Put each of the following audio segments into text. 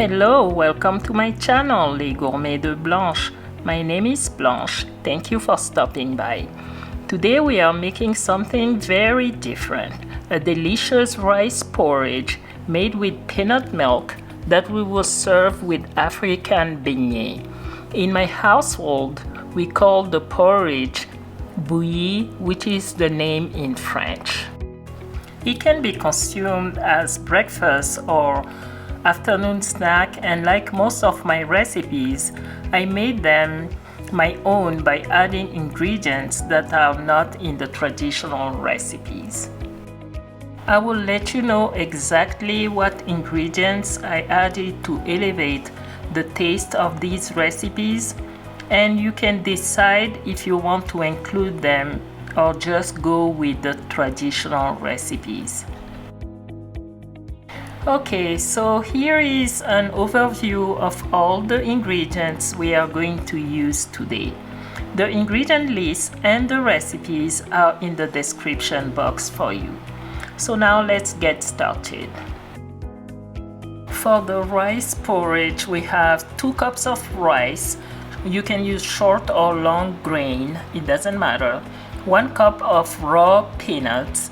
Hello, welcome to my channel, Les Gourmets de Blanche. My name is Blanche. Thank you for stopping by. Today we are making something very different, a delicious rice porridge made with peanut milk that we will serve with African Beignets. In my household, we call the porridge Bouillie, which is the name in French. It can be consumed as breakfast or afternoon snack, and like most of my recipes, I made them my own by adding ingredients that are not in the traditional recipes. I will let you know exactly what ingredients I added to elevate the taste of these recipes, and you can decide if you want to include them or just go with the traditional recipes. Okay, so here is an overview of all the ingredients we are going to use today. The ingredient list and the recipes are in the description box for you. So now let's get started. For the rice porridge, we have 2 cups of rice. You can use short or long grain, it doesn't matter. 1 cup of raw peanuts,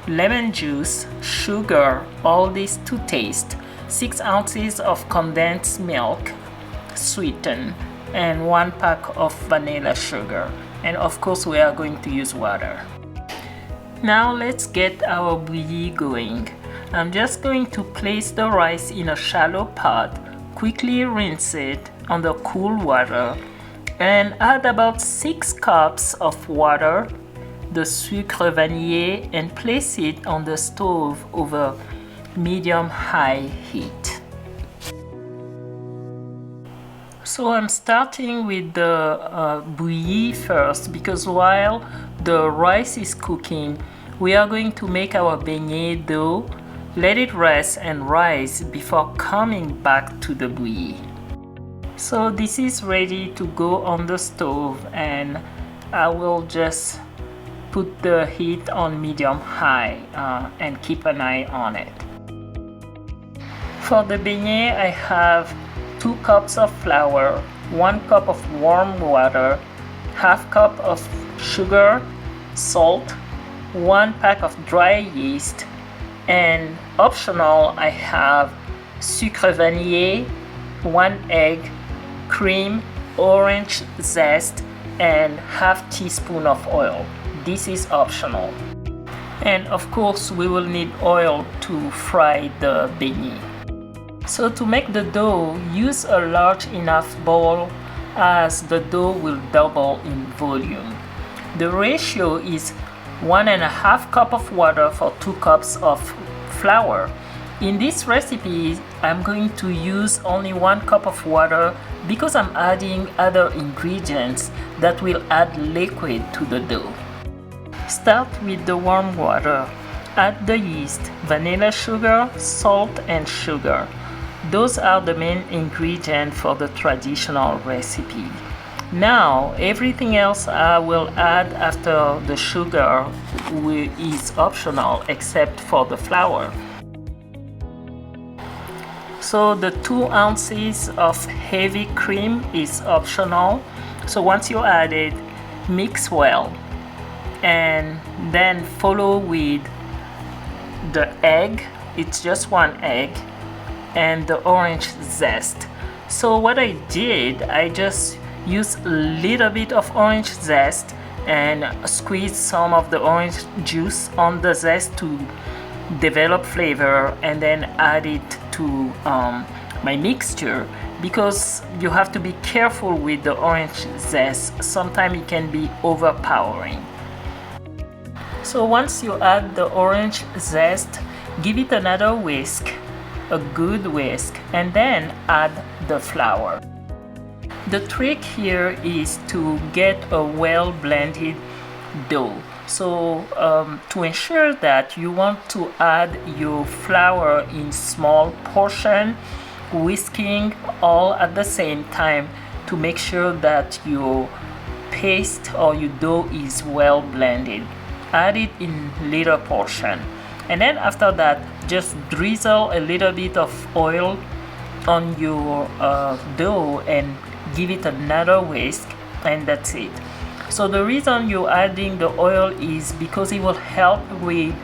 lemon juice, sugar, all this to taste, 6 ounces of condensed milk, sweetened, and 1 pack of vanilla sugar. And of course we are going to use water. Now let's get our bouillie going. I'm just going to place the rice in a shallow pot, quickly rinse it under cool water, and add about 6 cups of water, the sucre vanillé, and place it on the stove over medium-high heat. So I'm starting with the bouillie first, because while the rice is cooking, we are going to make our beignet dough, let it rest and rise before coming back to the bouillie. So this is ready to go on the stove, and I will just put the heat on medium-high and keep an eye on it. For the beignet, I have 2 cups of flour, 1 cup of warm water, half cup of sugar, salt, 1 pack of dry yeast, and optional I have sucre vanillé, 1 egg, cream, orange zest, and half teaspoon of oil. This is optional. And of course we will need oil to fry the beignet. So to make the dough, use a large enough bowl as the dough will double in volume. The ratio is 1.5 cup of water for 2 cups of flour. In this recipe, I'm going to use only 1 cup of water because I'm adding other ingredients that will add liquid to the dough. Start with the warm water. Add the yeast, vanilla sugar, salt, and sugar. Those are the main ingredients for the traditional recipe. Now, everything else I will add after the sugar is optional except for the flour. So the 2 ounces of heavy cream is optional. So once you add it, mix well, and then follow with the egg. It's just 1 egg, and the orange zest. So what I did, I just used a little bit of orange zest and squeeze some of the orange juice on the zest to develop flavor, and then add it to my mixture, because you have to be careful with the orange zest. Sometimes it can be overpowering. So once you add the orange zest, give it another whisk, a good whisk, and then add the flour. The trick here is to get a well blended dough. So to ensure that, you want to add your flour in small portion, whisking all at the same time to make sure that your paste or your dough is well blended. Add it in little portion, and then after that just drizzle a little bit of oil on your dough and give it another whisk, and that's it. So the reason you're adding the oil is because it will help with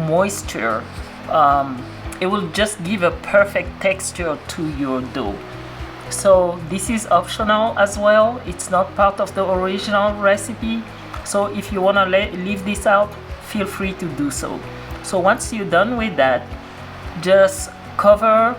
moisture. It will just give a perfect texture to your dough. So this is optional as well. It's not part of the original recipe. So if you want to leave this out, feel free to do so. So once you're done with that, just cover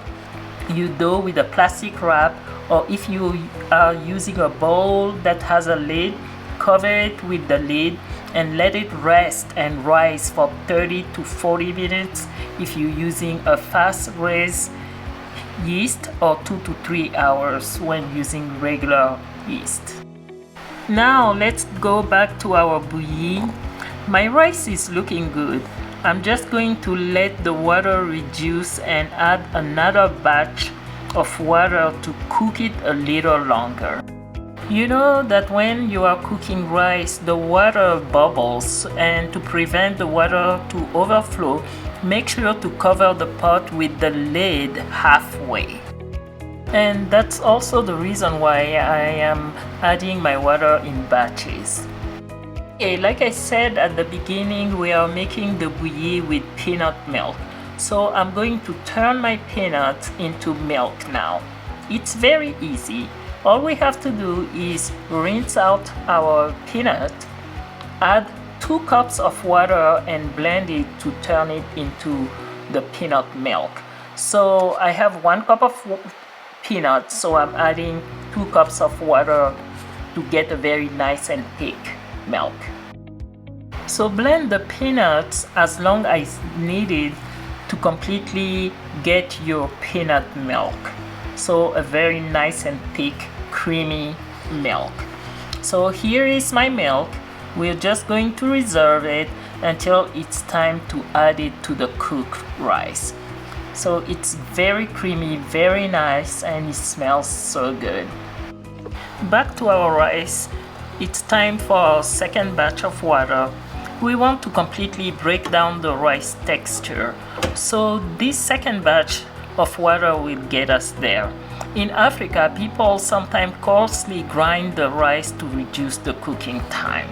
your dough with a plastic wrap, or if you are using a bowl that has a lid, cover it with the lid and let it rest and rise for 30 to 40 minutes if you're using a fast raise yeast, or 2 to 3 hours when using regular yeast. Now let's go back to our bouillie. My rice is looking good. I'm just going to let the water reduce and add another batch of water to cook it a little longer. You know that when you are cooking rice, the water bubbles, and to prevent the water to overflow, make sure to cover the pot with the lid halfway. And that's also the reason why I am adding my water in batches. Okay, like I said at the beginning, we are making the bouillie with peanut milk. So I'm going to turn my peanuts into milk now. It's very easy. All we have to do is rinse out our peanut, add 2 cups of water and blend it to turn it into the peanut milk. So I have 1 cup of peanuts, so I'm adding 2 cups of water to get a very nice and thick milk. So blend the peanuts as long as needed to completely get your peanut milk. So a very nice and thick, creamy milk. So here is my milk. We're just going to reserve it until it's time to add it to the cooked rice. So it's very creamy, very nice, and it smells so good. Back to our rice. It's time for our second batch of water. We want to completely break down the rice texture. So this second batch of water will get us there. In Africa, people sometimes coarsely grind the rice to reduce the cooking time.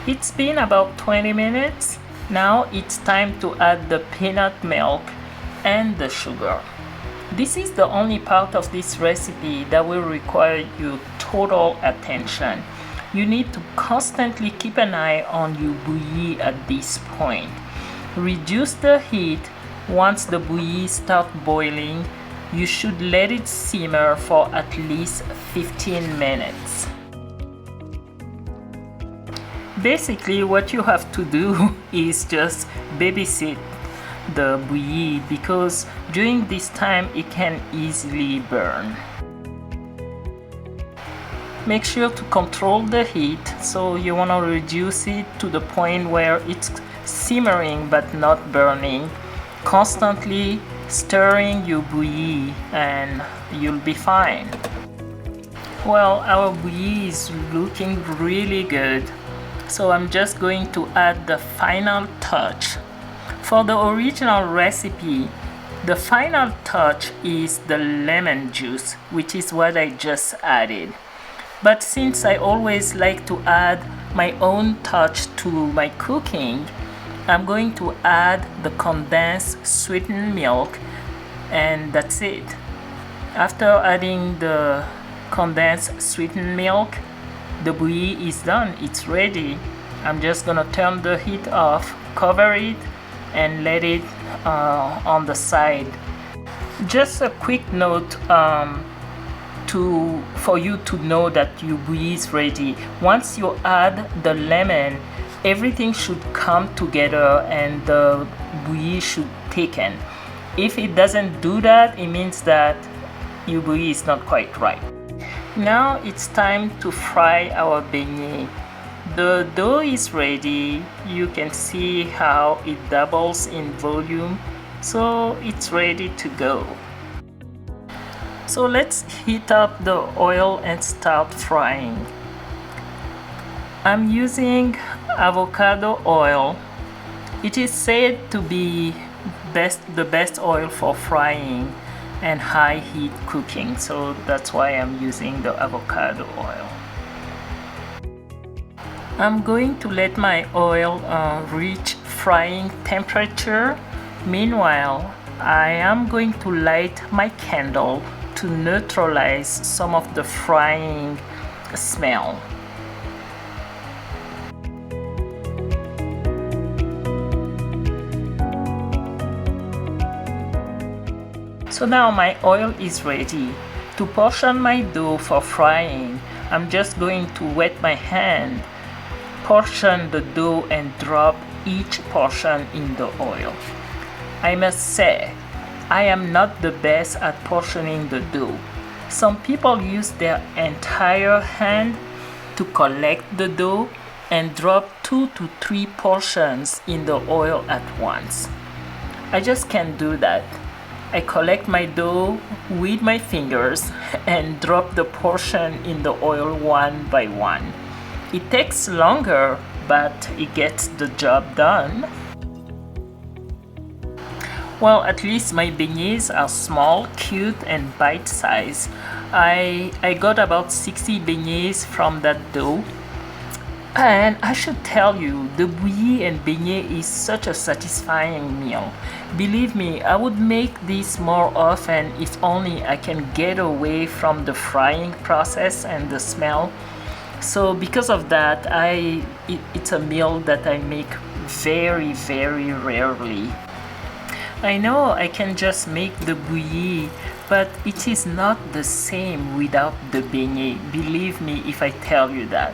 It's been about 20 minutes. Now it's time to add the peanut milk and the sugar. This is the only part of this recipe that will require your total attention. You need to constantly keep an eye on your bouillie at this point. Reduce the heat. Once the bouillie starts boiling, you should let it simmer for at least 15 minutes. Basically, what you have to do is just babysit the bouillie, because during this time it can easily burn. Make sure to control the heat, so you want to reduce it to the point where it's simmering but not burning. Constantly stirring your bouillie and you'll be fine. Well, our bouillie is looking really good, so I'm just going to add the final touch. For the original recipe, the final touch is the lemon juice, which is what I just added. But since I always like to add my own touch to my cooking, I'm going to add the condensed sweetened milk, and that's it. After adding the condensed sweetened milk, the bouillie is done. It's ready. I'm just gonna turn the heat off, cover it, and let it on the side. Just a quick note for you to know that your bouillie is ready. Once you add the lemon, everything should come together and the bouillie should thicken. If it doesn't do that, it means that your bouillie is not quite right. Now it's time to fry our beignet. The dough is ready. You can see how it doubles in volume, so it's ready to go. So let's heat up the oil and start frying. I'm using avocado oil. It is said to be the best oil for frying and high heat cooking, so that's why I'm using the avocado oil. I'm going to let my oil reach frying temperature. Meanwhile, I am going to light my candle to neutralize some of the frying smell. So now my oil is ready. To portion my dough for frying, I'm just going to wet my hand, portion the dough and drop each portion in the oil. I must say, I am not the best at portioning the dough. Some people use their entire hand to collect the dough and drop 2 to 3 portions in the oil at once. I just can't do that. I collect my dough with my fingers and drop the portion in the oil one by one. It takes longer, but it gets the job done. Well, at least my beignets are small, cute, and bite-sized. I got about 60 beignets from that dough. And I should tell you, the bouillie and beignet is such a satisfying meal. Believe me, I would make this more often if only I can get away from the frying process and the smell. So because of that, it's a meal that I make very, very rarely. I know I can just make the bouillie, but it is not the same without the beignet. Believe me if I tell you that.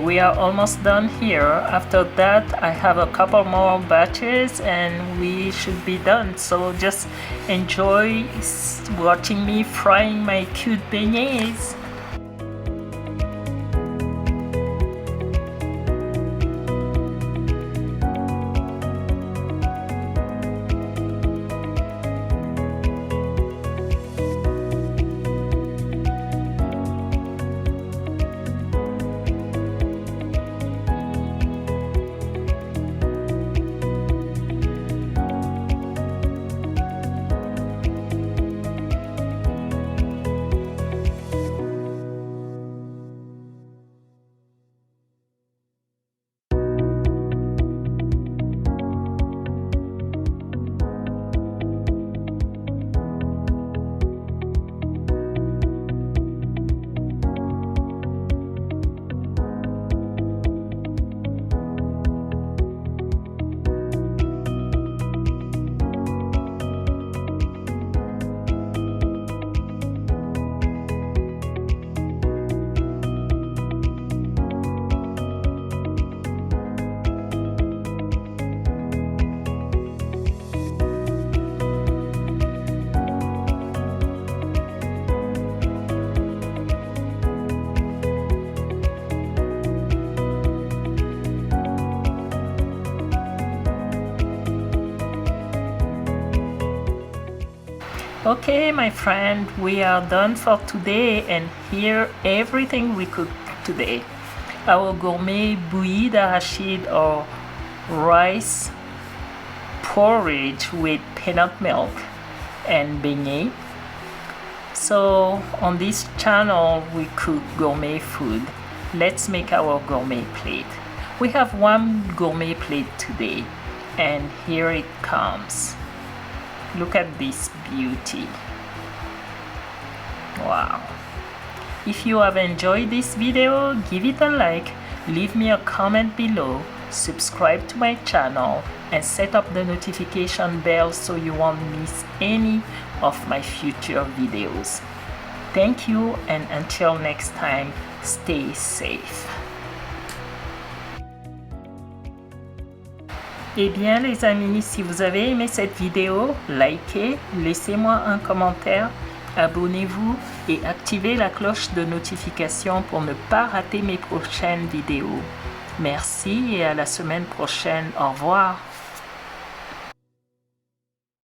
We are almost done here. After that, I have a couple more batches and we should be done. So just enjoy watching me frying my cute beignets. Okay, my friend, we are done for today, and here everything we cooked today. Our gourmet bouillie d'arachide or rice porridge with peanut milk and beignet. So on this channel we cook gourmet food. Let's make our gourmet plate. We have one gourmet plate today, and here it comes. Look at this beauty. Wow. If you have enjoyed this video, give it a like, leave me a comment below, subscribe to my channel, and set up the notification bell so you won't miss any of my future videos. Thank you, and until next time, stay safe. Eh bien les amis, si vous avez aimé cette vidéo, likez, laissez-moi un commentaire, abonnez-vous et activez la cloche de notification pour ne pas rater mes prochaines vidéos. Merci et à la semaine prochaine. Au revoir.